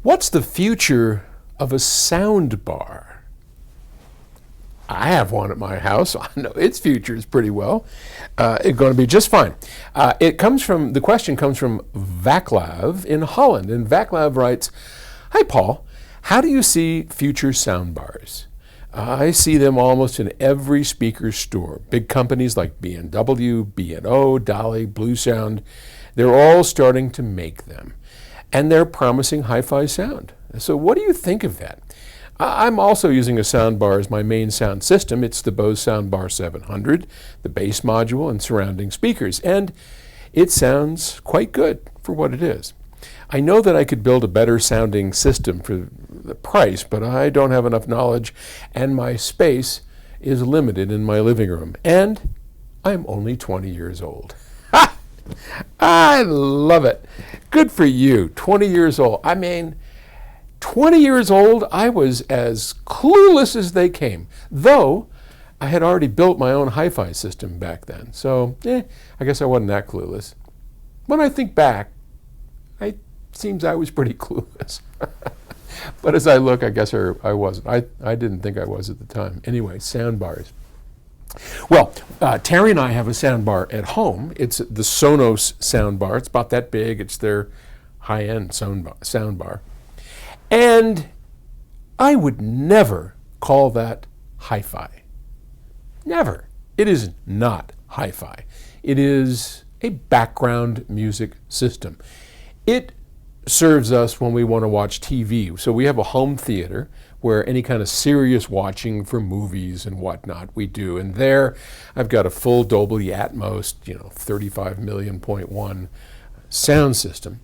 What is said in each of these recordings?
What's the future of a sound bar? I have one at my house. I know its future is pretty well. It's going to be just fine. The question comes from Vaclav in Holland. And Vaclav writes, "Hi, Paul. How do you see future sound bars? I see them almost in every speaker store. Big companies like B&W, B&O, Dolly, Blue Sound, they're all starting to make them. And they're promising hi-fi sound. So what do you think of that? I'm also using a soundbar as my main sound system. It's the Bose Soundbar 700, the bass module and surrounding speakers. And it sounds quite good for what it is. I know that I could build a better sounding system for the price, but I don't have enough knowledge and my space is limited in my living room. And I'm only 20 years old." I love it. Good for you, 20 years old. I mean, 20 years old, I was as clueless as they came, though I had already built my own hi-fi system back then. So, I guess I wasn't that clueless. When I think back, it seems I was pretty clueless. But as I look, I guess I wasn't. I didn't think I was at the time. Anyway, sound bars. Well, Terry and I have a soundbar at home. It's the Sonos soundbar. It's about that big. It's their high-end soundbar. And I would never call that hi-fi. Never. It is not hi-fi. It is a background music system. It serves us when we want to watch TV. So we have a home theater where any kind of serious watching for movies and whatnot we do. And there I've got a full Dolby Atmos, 35 million point one sound system.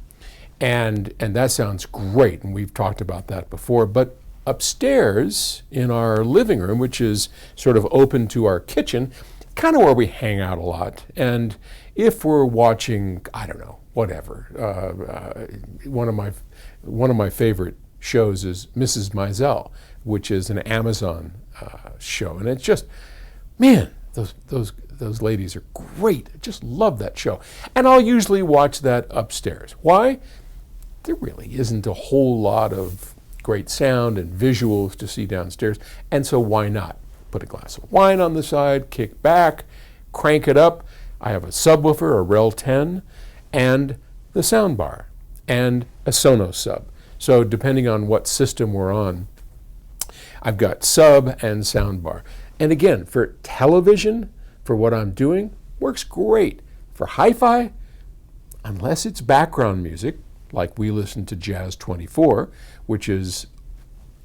And that sounds great. And we've talked about that before. But upstairs in our living room, which is sort of open to our kitchen, kind of where we hang out a lot. And if we're watching, I don't know, whatever, one of my favorite shows is Mrs. Maisel, which is an Amazon show, and it's just, man, those ladies are great. I just love that show, and I'll usually watch that upstairs. Why? There really isn't a whole lot of great sound and visuals to see downstairs, and so why not put a glass of wine on the side, kick back, crank it up. I have a subwoofer, a Rel 10, and the soundbar, and a Sonos sub. So depending on what system we're on, I've got sub and soundbar. And again, for television, for what I'm doing, works great. For hi-fi, unless it's background music, like we listen to Jazz 24, which is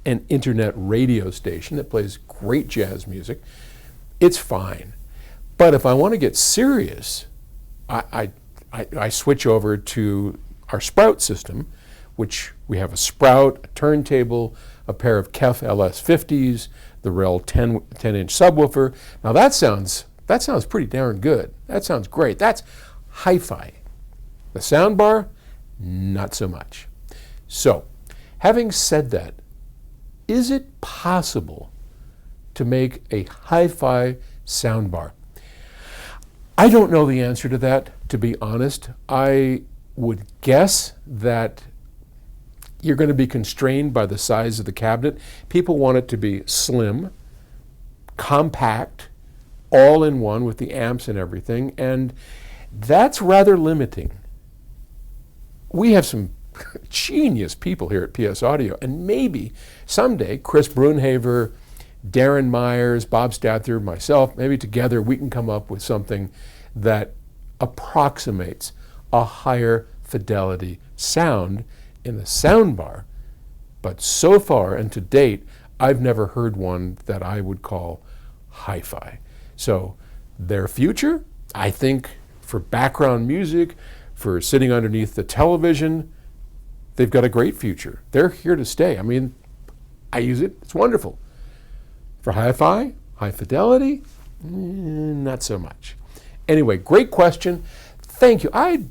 an internet radio station that plays great jazz music, it's fine. But if I want to get serious, I switch over to our Sprout system, which we have a Sprout, a turntable, a pair of Kef LS50s, the Rel 10-inch subwoofer. Now that sounds pretty darn good. That sounds great. That's hi-fi. The soundbar, not so much. So, having said that, is it possible to make a hi-fi soundbar? I don't know the answer to that, to be honest. I would guess that you're going to be constrained by the size of the cabinet. People want it to be slim, compact, all in one with the amps and everything, and that's rather limiting. We have some genius people here at PS Audio, and maybe someday Chris Brunhaver, Darren Myers, Bob Stather, myself, maybe together we can come up with something that approximates a higher fidelity sound in the soundbar. But so far and to date, I've never heard one that I would call hi-fi. So their future, I think, for background music, for sitting underneath the television, they've got a great future. They're here to stay. I mean, I use it. It's wonderful. For hi-fi, high fidelity, not so much. Anyway, great question. Thank you. I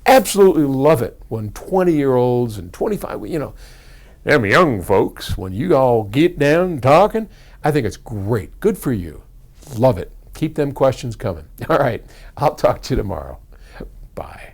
absolutely love it when 20-year-olds and 25, them young folks, when you all get down talking, I think it's great. Good for you. Love it. Keep them questions coming. All right. I'll talk to you tomorrow. Bye.